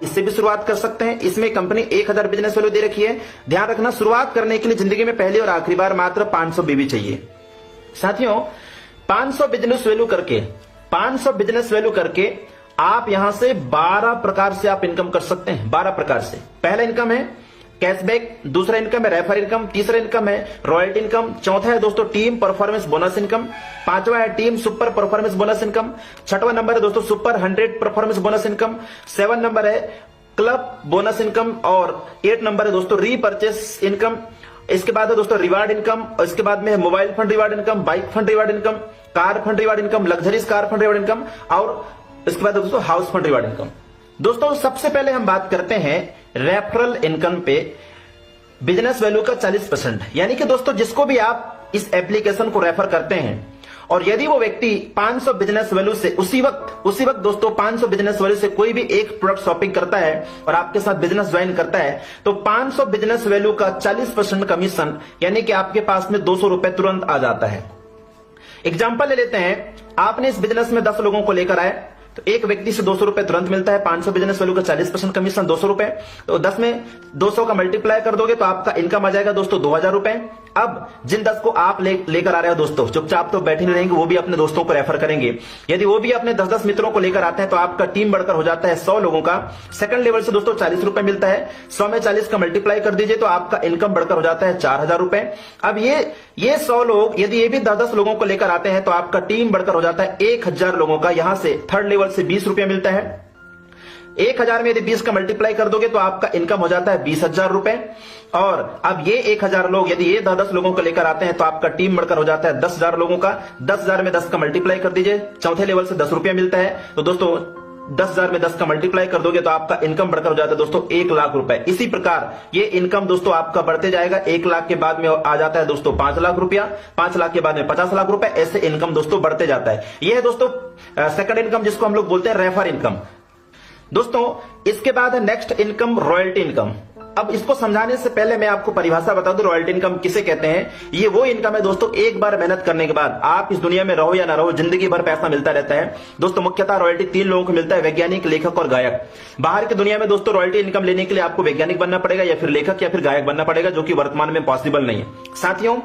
इससे भी शुरुआत कर सकते हैं। इसमें कंपनी 1000 बिजनेस वैल्यू दे रखी है। ध्यान रखना, शुरुआत करने के लिए जिंदगी में पहली और आखिरी बार मात्र 500 बीवी चाहिए। साथियों, 500 बिजनेस वैल्यू करके आप यहां से 12 प्रकार से आप इनकम कर सकते हैं। 12 प्रकार से। पहला इनकम है कैशबैक, दूसरा इनकम है रेफर इनकम, तीसरा इनकम है रॉयल्टी इनकम, चौथा है दोस्तों टीम परफॉर्मेंस बोनस इनकम, पांचवा है team super performance bonus income, छठवां नंबर है दोस्तों super 100 performance bonus income, 7 number है क्लब बोनस इनकम और 8 नंबर है दोस्तों रीपर्चेस इनकम। इसके बाद है दोस्तों रिवार्ड इनकम और इसके बाद में है mobile fund reward income, bike fund reward income, car fund reward income, luxuries car fund reward income और इसके बाद दोस्तों हाउस फंड रिवार्ड इनकम। दोस्तों सबसे पहले हम बात करते हैं रेफरल इनकम पे बिजनेस वैल्यू का 40%। यानी कि दोस्तों जिसको भी आप इस एप्लीकेशन को रेफर करते हैं और यदि वो व्यक्ति 500 बिजनेस वैल्यू से उसी वक्त दोस्तों 500 बिजनेस वैल्यू से कोई भी एक प्रोडक्ट शॉपिंग करता है और आपके साथ बिजनेस ज्वाइन करता है तो 500 बिजनेस वैल्यू का 40% कमीशन यानी कि आपके पास में 200 रुपए तुरंत आ जाता है। एग्जाम्पल ले लेते हैं, आपने इस बिजनेस में 10 लोगों को लेकर आए तो एक व्यक्ति से 200 रुपए तुरंत मिलता है। 500 बिजनेस वैल्यू का 40% कमीशन 200 रुपए, तो 10 में 200 का मल्टीप्लाई कर दोगे तो आपका इनकम आ जाएगा दोस्तों 2000 रुपए। अब जिन 10 को आप लेकर आ रहे हो दोस्तों, चुपचाप तो बैठे नहीं रहेंगे, वो भी अपने दोस्तों को रेफर करेंगे। यदि वो भी अपने 10-10 मित्रों को लेकर आते हैं तो आपका टीम बढ़कर हो जाता है 100 लोगों का। सेकंड लेवल से दोस्तों 40 रुपए मिलता है, 100 में 40 का मल्टीप्लाई कर दीजिए तो आपका इनकम बढ़कर हो जाता है 4000 रुपए। अब ये 100 लोग यदि ये भी 10-10 लोगों को लेकर आते हैं तो आपका टीम बढ़कर हो जाता है 1000 लोगों का। यहां से थर्ड लेवल से 20 रुपए मिलता है। 1000 में यदि 20 का मल्टीप्लाई कर दोगे तो आपका इनकम हो जाता है 20,000 रुपए। और अब ये 1000 लोग यदि ये 10-10 लोगों को लेकर आते हैं तो आपका टीम बढ़कर हो जाता है 10,000 लोगों का। 10,000 में 10 का मल्टीप्लाई कर दीजिए, चौथे लेवल से 10 रुपया मिलता है। तो दोस्तों 10,000 में 10 का मल्टीप्लाई कर दोगे तो आपका इनकम बढ़कर हो जाता है दोस्तों 1 लाख रुपए। इसी प्रकार ये इनकम दोस्तों आपका बढ़ते जाएगा। 1 लाख के बाद में आ जाता है दोस्तों 5 लाख रुपया, 5 लाख के बाद में 50 लाख रुपए, ऐसे इनकम दोस्तों बढ़ते जाता है। यह है दोस्तों सेकंड इनकम जिसको हम लोग बोलते हैं रेफर इनकम। दोस्तों इसके बाद है नेक्स्ट इनकम रॉयल्टी इनकम। अब इसको समझाने से पहले मैं आपको परिभाषा बता दूं रॉयल्टी इनकम किसे कहते हैं। ये वो इनकम है दोस्तों, एक बार मेहनत करने के बाद आप इस दुनिया में रहो या ना रहो जिंदगी भर पैसा मिलता रहता है। दोस्तों मुख्यतः रॉयल्टी 3 लोगों को मिलता है, वैज्ञानिक, लेखक और गायक। बाहर की दुनिया में दोस्तों रॉयल्टी इनकम लेने के लिए आपको वैज्ञानिक बनना पड़ेगा या फिर लेखक या फिर गायक बनना पड़ेगा, जो कि वर्तमान में पॉसिबल नहीं है। साथियों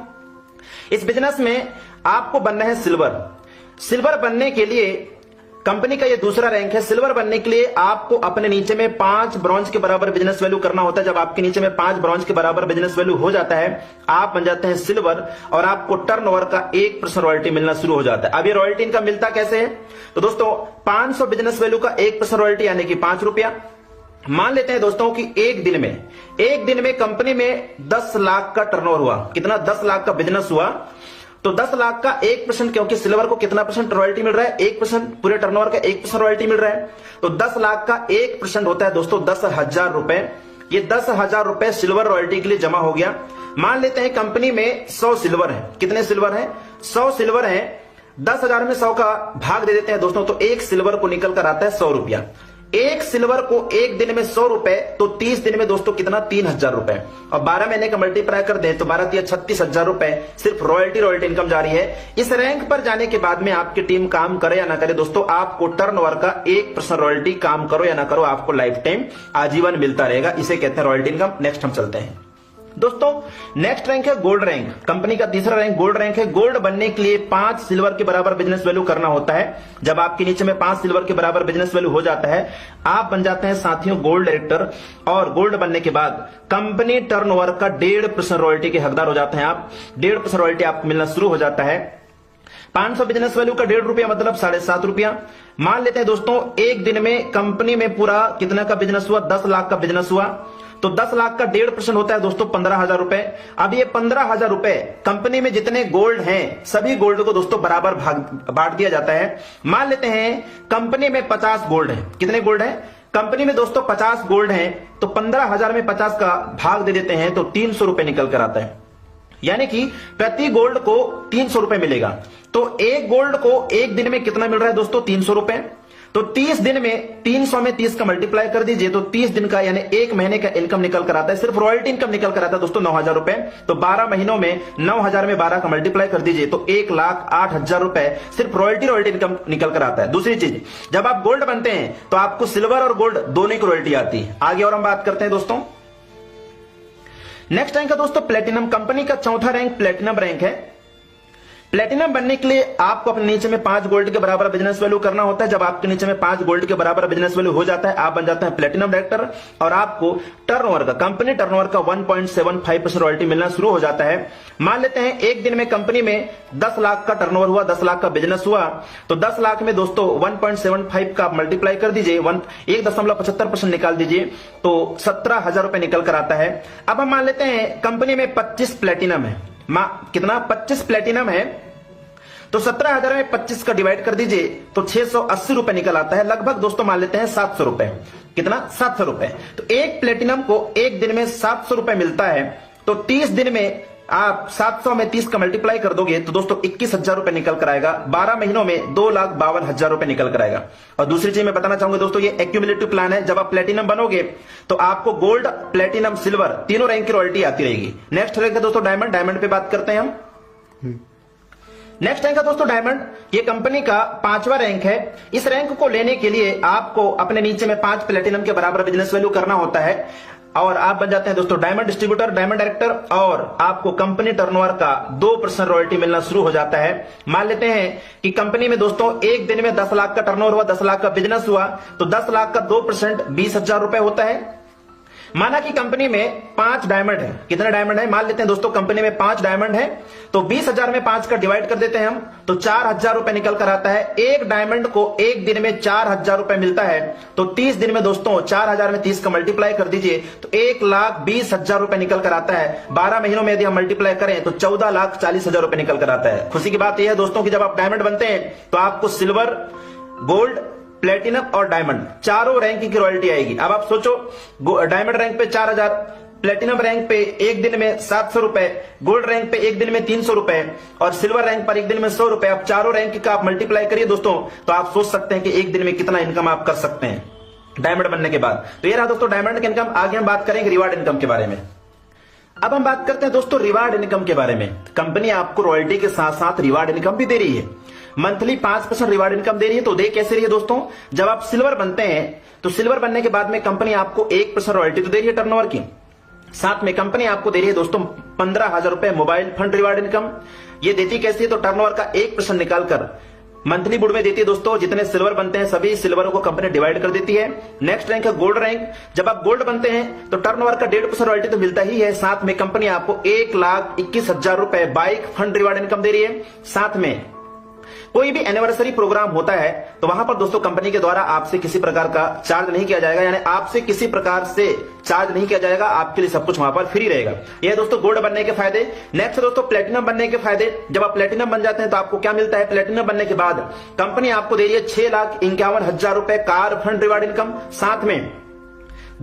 इस बिजनेस में आपको बनना है सिल्वर। सिल्वर बनने के लिए कंपनी का ये दूसरा रैंक है। सिल्वर बनने के लिए आपको अपने नीचे में 5 ब्रॉन्ज के बराबर बिजनेस वैल्यू करना होता है। जब आपके नीचे में 5 ब्रॉन्ज के बराबर बिजनेस वैल्यू हो जाता है आप बन जाते हैं सिल्वर और आपको टर्नओवर का 1% रॉयल्टी मिलना शुरू हो जाता है। अब ये रॉयल्टी इनकम मिलता कैसे है? तो दोस्तों 500 बिजनेस वैल्यू का 1% रॉयल्टी यानी कि 5 रुपया। मान लेते हैं दोस्तों कि एक दिन में कंपनी में 10 लाख का टर्नओवर हुआ। कितना? 10 लाख का बिजनेस हुआ। तो 10 लाख का 1%, क्योंकि सिल्वर को कितना परसेंट रॉयल्टी मिल रहा है? 1%। पूरे टर्नओवर का 1% रॉयल्टी मिल रहा है। तो 10 लाख का 1% होता है दोस्तों 10,000 रुपए। ये 10,000 रुपए सिल्वर रॉयल्टी के लिए जमा हो गया। मान लेते हैं कंपनी में 100 सिल्वर है। कितने सिल्वर है? 100 सिल्वर है। 10,000 में 100 का भाग दे देते हैं दोस्तों, तो एक सिल्वर को निकल कर आता है 100 रुपया। एक सिल्वर को एक दिन में 100 रुपए, तो 30 दिन में दोस्तों कितना? 3,000 रुपए। और 12 महीने का मल्टीप्लाई कर दें तो 12 36,000 रुपए सिर्फ रॉयल्टी इनकम जारी है। इस रैंक पर जाने के बाद में आपकी टीम काम करे या ना करे दोस्तों, आपको टर्नओवर का 1% रॉयल्टी, काम करो या ना करो, आपको लाइफ टाइम आजीवन मिलता रहेगा। इसे कहते हैं रॉयल्टी इनकम। नेक्स्ट हम चलते हैं दोस्तों, नेक्स्ट रैंक है गोल्ड रैंक। कंपनी का तीसरा रैंक गोल्ड रैंक है। गोल्ड बनने के लिए 5 सिल्वर के बराबर बिजनेस वैल्यू करना होता है। जब आपके नीचे में 5 सिल्वर के बराबर बिजनेस वैल्यू हो जाता है आप बन जाते हैं साथियों गोल्ड डायरेक्टर। और गोल्ड बनने के बाद कंपनी टर्नओवर का 1.5% रॉयल्टी के हकदार हो जाते हैं आप। 1.5% रॉयल्टी आपको मिलना शुरू हो जाता है। 500 बिजनेस वैल्यू का 1.5 रुपया मतलब 7.5 रुपया। मान लेते हैं दोस्तों एक दिन में कंपनी में पूरा कितना का बिजनेस हुआ? 10 लाख का बिजनेस हुआ। तो 10 लाख का 1.5% होता है दोस्तों 15,000 रुपए। अब ये 15,000 रुपए कंपनी में जितने गोल्ड हैं सभी गोल्ड को दोस्तों बराबर बांट दिया जाता है। मान लेते हैं कंपनी में 50 गोल्ड है। कितने गोल्ड है? कंपनी में दोस्तों 50 गोल्ड है, तो 15,000 में 50 का भाग दे देते हैं तो 300 रुपए निकल कर आता है। यानी कि प्रति गोल्ड को 300 रुपए मिलेगा। तो एक गोल्ड को एक दिन में कितना मिल रहा है दोस्तों? 300 रुपए। तो 30 दिन में 300 में 30 का मल्टीप्लाई कर दीजिए तो 30 दिन का यानी एक महीने का इनकम निकल कर आता है, सिर्फ रॉयल्टी इनकम निकल कर आता है दोस्तों 9,000 रुपए। तो 12 महीनों में 9,000 में 12 का मल्टीप्लाई कर दीजिए तो 1,08,000 रुपए सिर्फ रॉयल्टी इनकम निकल कर आता है। दूसरी चीज, जब आप गोल्ड बनते हैं तो आपको सिल्वर और गोल्ड दोनों की रॉयल्टी आती है। आगे और हम बात करते हैं दोस्तों। नेक्स्ट रैंक है दोस्तों प्लेटिनम। कंपनी का चौथा रैंक प्लेटिनम रैंक है। प्लेटिनम बनने के लिए आपको अपने नीचे में 5 गोल्ड के बराबर बिजनेस वैल्यू करना होता है। जब आपके नीचे में 5 गोल्ड के बराबर बिजनेस वैल्यू हो जाता है, आप बन जाते हैं प्लेटिनम डायरेक्टर और आपको टर्नओवर का, कंपनी टर्नओवर का 1.75% रॉयल्टी मिलना शुरू हो जाता है। मान लेते हैं एक दिन में कंपनी में 10 लाख का टर्नओवर हुआ, 10 लाख का बिजनेस हुआ, तो 10 लाख में दोस्तों 1.75 का मल्टीप्लाई कर दीजिए, 1.75% निकाल दीजिए तो 17,000 रुपए निकल कर आता है। अब हम मान लेते हैं कंपनी में 25 प्लेटिनम है। कितना? 25 प्लेटिनम है, तो 17,000 में 25 का डिवाइड कर दीजिए तो 680 रुपए निकल आता है। लगभग दोस्तों मान लेते हैं 700 रुपए। कितना? 700 रुपए। तो एक प्लेटिनम को एक दिन में 700 रुपए मिलता है, तो 30 दिन में आप 700 में 30 का मल्टीप्लाई कर दोगे तो दोस्तों 21,000 रुपए निकल कर आएगा। 12 महीनों में 2,52,000 रुपए निकल कर आएगा। और दूसरी चीज मैं बताना चाहूंगा दोस्तों, ये एक्यूमुलेटिव प्लान है। जब आप प्लेटिनम बनोगे तो आपको गोल्ड, प्लेटिनम, सिल्वर तीनों रैंक की रॉयल्टी आती रहेगी। नेक्स्ट रैंक है दोस्तों डायमंड। डायमंड पे बात करते हैं हम। नेक्स्ट रैंक है दोस्तों डायमंड। ये कंपनी का 5वां रैंक है। इस रैंक को लेने के लिए आपको अपने नीचे में 5 प्लेटिनम के बराबर बिजनेस वैल्यू करना होता है और आप बन जाते हैं दोस्तों डायमंड डिस्ट्रीब्यूटर, डायमंड डायरेक्टर और आपको कंपनी टर्नओवर का 2% रॉयल्टी मिलना शुरू हो जाता है। मान लेते हैं कि कंपनी में दोस्तों एक दिन में 10 लाख का टर्नओवर हुआ, 10 लाख का बिजनेस हुआ, तो 10 लाख का 2% 20,000 रुपए होता है। माना कि कंपनी में 5 डायमंड है। कितने डायमंड है? मान लेते हैं दोस्तों कंपनी में 5 डायमंड है, तो 20,000 में 5 का डिवाइड कर देते हैं हम तो 4,000 रुपए निकल कर आता है। एक डायमंड को एक दिन में 4,000 रुपए मिलता है, तो 30 दिन में दोस्तों 4,000 में 30 का मल्टीप्लाई कर दीजिए तो 1,20,000 रुपए निकल कर आता है। 12 महीनों में यदि हम मल्टीप्लाई करें तो 14,40,000 रुपए निकल कर आता है। खुशी की बात यह है दोस्तों कि जब आप डायमंड बनते हैं तो आपको सिल्वर, गोल्ड, प्लेटिनम और डायमंड चारों रैंक की रॉयल्टी आएगी। अब आप सोचो, डायमंड रैंक पे 4,000, प्लेटिनम रैंक पे एक दिन में 700 रुपए, गोल्ड रैंक पे एक दिन में 300 रुपए और सिल्वर रैंक पर एक दिन में 100 रुपए। आप चारों रैंक का आप मल्टीप्लाई करिए दोस्तों तो आप सोच सकते हैं कि एक दिन में कितना इनकम आप कर सकते हैं डायमंड बनने के बाद। तो ये रहा दोस्तों डायमंड का इनकम। आगे हम बात करेंगे रिवार्ड इनकम के बारे में। अब हम बात करते हैं दोस्तों रिवार्ड इनकम के बारे में। कंपनी आपको रॉयल्टी के साथ साथ रिवार्ड इनकम भी दे रही है। मंथली 5% रिवार्ड इनकम दे रही है। तो दे कैसे रही है दोस्तों? जब आप सिल्वर बनते हैं तो सिल्वर बनने के बाद में कंपनी आपको 1% रॉयल्टी तो दे रही है टर्नओवर की, साथ में कंपनी आपको दे रही है दोस्तों 15,000 रुपए मोबाइल फंड रिवार्ड इनकम। ये देती कैसी है? तो टर्नओवर का 1% निकालकर मंथली बुड में देती है दोस्तों। जितने सिल्वर बनते हैं सभी सिल्वरों को कंपनी डिवाइड कर देती है। नेक्स्ट रैंक है गोल्ड रैंक। जब आप गोल्ड बनते हैं तो टर्नओवर का 1.5% रॉयल्टी तो मिलता ही है, साथ में कंपनी आपको 1,21,000 रुपए बाइक फंड रिवार्ड इनकम दे रही है। साथ में कोई भी एनिवर्सरी प्रोग्राम होता है तो वहां पर दोस्तों कंपनी के द्वारा आपसे किसी प्रकार का चार्ज नहीं किया जाएगा, यानी आपसे किसी प्रकार से चार्ज नहीं किया जाएगा। आपके लिए सब कुछ वहां पर फ्री रहेगा। यह दोस्तों गोल्ड बनने के फायदे। नेक्स्ट दोस्तों प्लेटिनम बनने के फायदे। जब आप प्लेटिनम बन जाते हैं तो आपको क्या मिलता है? प्लेटिनम बनने के बाद कंपनी आपको दे रही है 6,51,000 रुपए कार फंड रिवार्ड इनकम, साथ में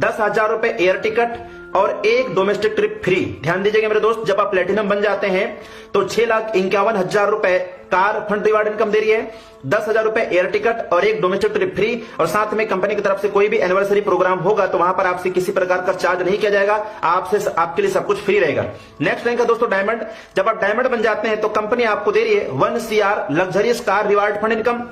10,000 रुपए एयर टिकट और एक डोमेस्टिक ट्रिप फ्री। ध्यान दीजिएगा मेरे दोस्त, जब आप प्लेटिनम बन जाते हैं तो 6,51,000 रुपए कार फंड रिवार्ड इनकम दे रही है, 10,000 रुपए एयर टिकट और एक डोमेस्टिक ट्रिप फ्री, और साथ में कंपनी की तरफ से कोई भी एनिवर्सरी प्रोग्राम होगा तो वहां पर आपसे किसी प्रकार का चार्ज नहीं किया जाएगा, आपसे आपके लिए सब कुछ फ्री रहेगा। नेक्स्ट रैंक है दोस्तों डायमंड। जब आप डायमंड बन जाते हैं तो कंपनी आपको दे रही है 1 CR luxurious car reward fund income,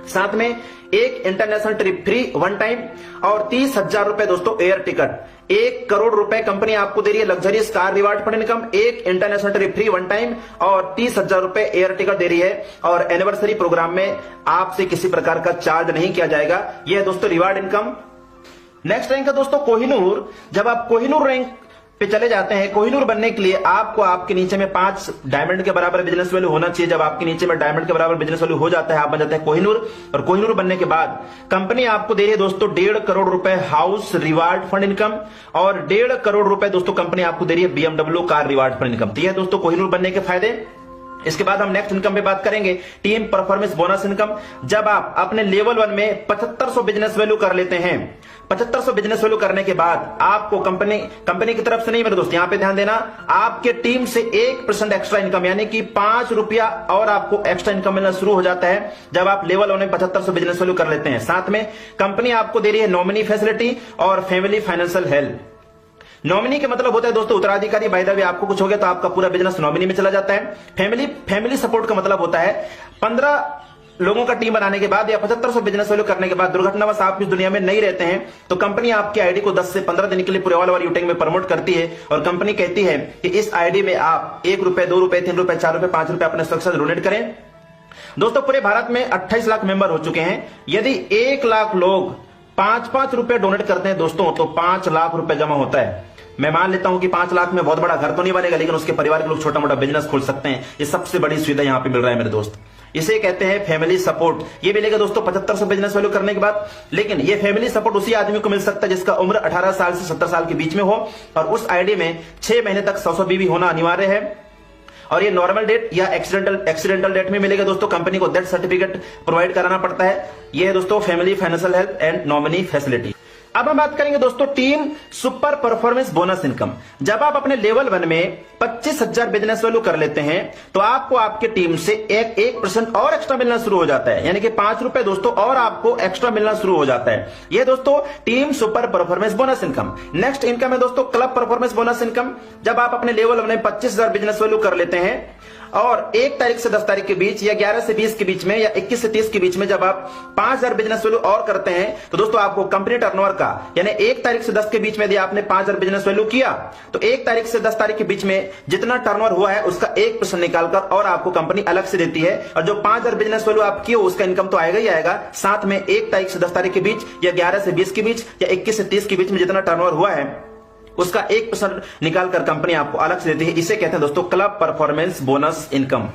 साथ में एक international trip free one time और 30,000 रुपए दोस्तों एयर टिकट। 1 करोड़ रुपए कंपनी आपको दे रही है luxurious car reward fund income, एक international trip free one time और 30,000 रुपए एयर टिकट दे रही है। और एनिवर्सरी प्रोग्राम में आपसे किसी प्रकार का चार्ज नहीं किया जाएगा। यह है दोस्तों रिवार्ड इनकम। नेक्स्ट रैंक है दोस्तों कोहिनूर। जब आप कोहिनूर रैंक पे चले जाते हैं, कोहिनूर बनने के लिए आपको आपके नीचे में 5 डायमंड के बराबर बिजनेस वैल्यू होना चाहिए। जब आपके नीचे में डायमंड के बराबर बिजनेस वैल्यू हो जाता है आप बन जाते हैं कोहिनूर। और कोहिनूर बनने के बाद कंपनी आपको दे रही है दोस्तों 1.5 करोड़ रुपए हाउस रिवार्ड फंड इनकम और 1.5 करोड़ रुपए दोस्तों कंपनी आपको दे रही है BMW car reward fund income. तो यह दोस्तों कोहिनूर बनने के फायदे। इसके बाद हम नेक्स्ट इनकम पे बात करेंगे, टीम परफॉर्मेंस बोनस इनकम। जब आप अपने लेवल 1 में 7500 बिजनेस वैल्यू कर लेते हैं, 7500 बिजनेस वैल्यू करने के बाद आपको कंपनी की तरफ से नहीं मेरे दोस्त, यहां पे ध्यान देना, आपके टीम से 1% एक्स्ट्रा इनकम यानी कि 5 रुपया और आपको एक्स्ट्रा इनकम मिलना शुरू हो जाता है जब आप लेवल 1 में 7500 बिजनेस वैल्यू कर लेते हैं। साथ में कंपनी आपको दे रही है नॉमिनी फैसिलिटी और फैमिली फाइनेंशियल हेल्प। नॉमिनी के मतलब होता है दोस्तों उत्तराधिकारी, बाय द वे आपको कुछ हो गया तो आपका पूरा बिजनेस नॉमिनी में चला जाता है। फैमिली सपोर्ट का मतलब होता है 15 लोगों का टीम बनाने के बाद या 7500 बिजनेस वैल्यू करने के बाद दुर्घटनावश आप इस दुनिया में नहीं रहते हैं तो कंपनी आपकी आईडी को 10 से 15 दिन के लिए पूरे ऑल ओवर यूटेक में प्रमोट करती है और कंपनी कहती है कि इस आईडी में आप 1 रुपए, 2 रुपए, 3 रुपए, 4 रुपए, 5 रुपए अपने सक्सेस डोनेट करें। दोस्तों पूरे भारत में 28 लाख मेंबर हो चुके हैं। यदि 1 लाख लोग 5-5 रुपए डोनेट करते हैं दोस्तों तो 5 लाख रुपए जमा होता है। मैं मान लेता हूं कि 5 लाख में बहुत बड़ा घर तो नहीं बनेगा लेकिन उसके परिवार के लोग छोटा मोटा बिजनेस खोल सकते हैं। ये सबसे बड़ी सुविधा यहां पे मिल रहा है मेरे दोस्त, इसे कहते हैं फैमिली सपोर्ट। ये मिलेगा दोस्तों 7500 बिजनेस वैल्यू करने के बाद, लेकिन ये फैमिली सपोर्ट उसी आदमी को मिल सकता है जिसका उम्र 18 साल से 70 साल के बीच में हो और उस आईडी में 6 महीने तक 100 बीवी होना अनिवार्य है। और ये नॉर्मल डेट या एक्सीडेंटल डेट में मिलेगा दोस्तों, कंपनी को डेथ सर्टिफिकेट प्रोवाइड कराना पड़ता है। ये है दोस्तों family financial help and nominee facility. अब हम बात करेंगे दोस्तों team super performance bonus income. जब आप अपने लेवल 1 में 25,000 बिजनेस वैल्यू कर लेते हैं तो आपको आपके टीम से 1% और एक्स्ट्रा मिलना शुरू हो जाता है, यानी कि 5 रुपए दोस्तों और आपको एक्स्ट्रा मिलना शुरू हो जाता है। यह दोस्तों team super performance bonus income. Next income है दोस्तों क्लब परफॉर्मेंस बोनस इनकम। जब आप अपने लेवल 1 में 25,000 बिजनेस वैल्यू कर लेते हैं और 1 तारीख से 10 तारीख के बीच या 11 से 20 के बीच में या 21 से 30 के बीच में जब आप 5,000 बिजनेस वैल्यू और करते हैं तो दोस्तों आपको कंपनी टर्नओवर का यानी 1 तारीख से 10 के बीच में यदि आपने 5,000 बिजनेस वैल्यू किया तो 1 तारीख से 10 तारीख के बीच में जितना टर्नओवर हुआ है उसका 1% निकालकर और आपको कंपनी अलग से देती है। और जो 5,000 बिजनेस वैल्यू आप किए उसका इनकम तो आएगा ही आएगा, साथ में 1 तारीख से 10 तारीख के बीच या 11 से 20 के बीच या 21 से 30 के बीच में जितना टर्नओवर हुआ है उसका 1% निकालकर कंपनी आपको अलग से देती है। इसे कहते हैं दोस्तों क्लब परफॉर्मेंस बोनस इनकम।